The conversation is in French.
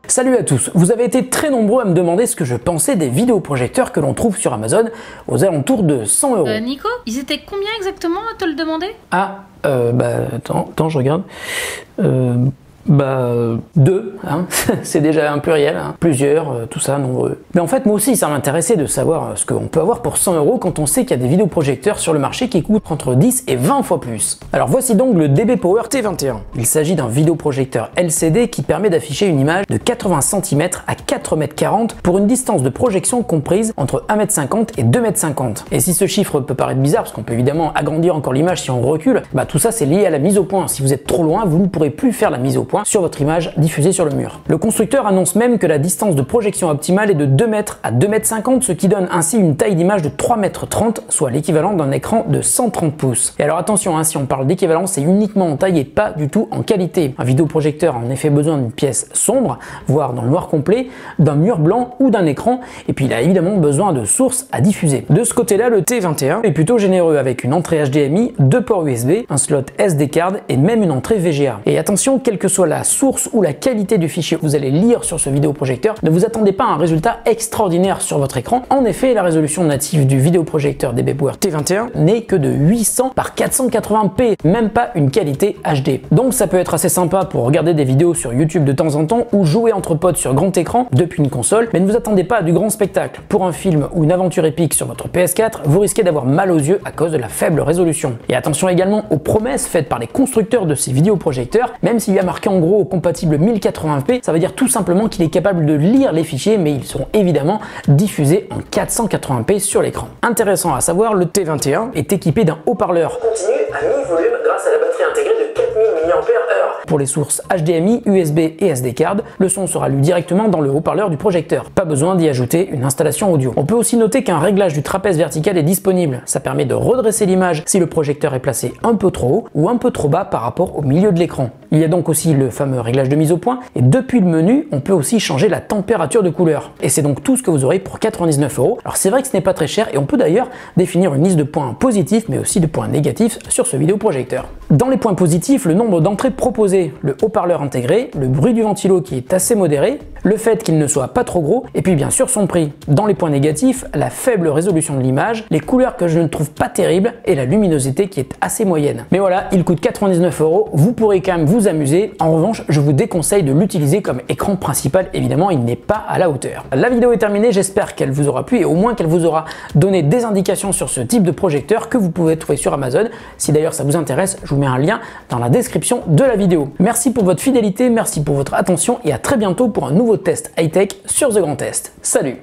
Salut à tous, vous avez été très nombreux à me demander ce que je pensais des vidéoprojecteurs que l'on trouve sur Amazon aux alentours de 100 euros. Nico, ils étaient combien exactement à te le demander? Attends, je regarde. Deux, hein. C'est déjà un pluriel, hein. Plusieurs, tout ça, nombreux. Mais en fait, moi aussi, ça m'intéressait de savoir ce qu'on peut avoir pour 100 euros quand on sait qu'il y a des vidéoprojecteurs sur le marché qui coûtent entre 10 et 20 fois plus. Alors voici donc le DB Power T21. Il s'agit d'un vidéoprojecteur LCD qui permet d'afficher une image de 80 cm à 4,40 m pour une distance de projection comprise entre 1,50 m et 2,50 m. Et si ce chiffre peut paraître bizarre, parce qu'on peut évidemment agrandir encore l'image si on recule, tout ça c'est lié à la mise au point. Si vous êtes trop loin, vous ne pourrez plus faire la mise au point sur votre image diffusée sur le mur. Le constructeur annonce même que la distance de projection optimale est de 2 m à 2,50 m, ce qui donne ainsi une taille d'image de 3,30 m, soit l'équivalent d'un écran de 130 pouces. Et alors attention, hein, si on parle d'équivalence, c'est uniquement en taille et pas du tout en qualité. Un vidéoprojecteur a en effet besoin d'une pièce sombre, voire dans le noir complet, d'un mur blanc ou d'un écran, et puis il a évidemment besoin de sources à diffuser. De ce côté-là, le T21 est plutôt généreux avec une entrée HDMI, 2 ports USB, un slot SD card et même une entrée VGA. Et attention, quelle que soit la source ou la qualité du fichier que vous allez lire sur ce vidéoprojecteur, ne vous attendez pas à un résultat extraordinaire sur votre écran. En effet, la résolution native du vidéoprojecteur DB Power T21 n'est que de 800 par 480p, même pas une qualité HD. Donc ça peut être assez sympa pour regarder des vidéos sur YouTube de temps en temps ou jouer entre potes sur grand écran depuis une console, mais ne vous attendez pas à du grand spectacle. Pour un film ou une aventure épique sur votre PS4, vous risquez d'avoir mal aux yeux à cause de la faible résolution. Et attention également aux promesses faites par les constructeurs de ces vidéoprojecteurs, même s'il y a marqué en gros compatible 1080p, ça veut dire tout simplement qu'il est capable de lire les fichiers, mais ils seront évidemment diffusés en 480p sur l'écran. Intéressant à savoir, le T21 est équipé d'un haut-parleur continu à mi-volume grâce à la batterie intégrée de 4000 mAh. Pour les sources HDMI, USB et SD card, le son sera lu directement dans le haut-parleur du projecteur. Pas besoin d'y ajouter une installation audio. On peut aussi noter qu'un réglage du trapèze vertical est disponible. Ça permet de redresser l'image si le projecteur est placé un peu trop haut ou un peu trop bas par rapport au milieu de l'écran. Il y a donc aussi le fameux réglage de mise au point, et depuis le menu, on peut aussi changer la température de couleur. Et c'est donc tout ce que vous aurez pour 99 €. Alors c'est vrai que ce n'est pas très cher, et on peut d'ailleurs définir une liste de points positifs, mais aussi de points négatifs sur ce vidéoprojecteur. Dans les points positifs, le nombre d'entrées proposées, le haut-parleur intégré, le bruit du ventilo qui est assez modéré, le fait qu'il ne soit pas trop gros, et puis bien sûr son prix. Dans les points négatifs, la faible résolution de l'image, les couleurs que je ne trouve pas terribles, et la luminosité qui est assez moyenne. Mais voilà, il coûte 99 €, vous pourrez quand même vous amuser. En revanche, je vous déconseille de l'utiliser comme écran principal, évidemment il n'est pas à la hauteur. La vidéo est terminée, j'espère qu'elle vous aura plu et au moins qu'elle vous aura donné des indications sur ce type de projecteur que vous pouvez trouver sur Amazon. Si d'ailleurs ça vous intéresse, je vous mets un lien dans la description de la vidéo. Merci pour votre fidélité, merci pour votre attention et à très bientôt pour un nouveau test high-tech sur The Grand Test. Salut!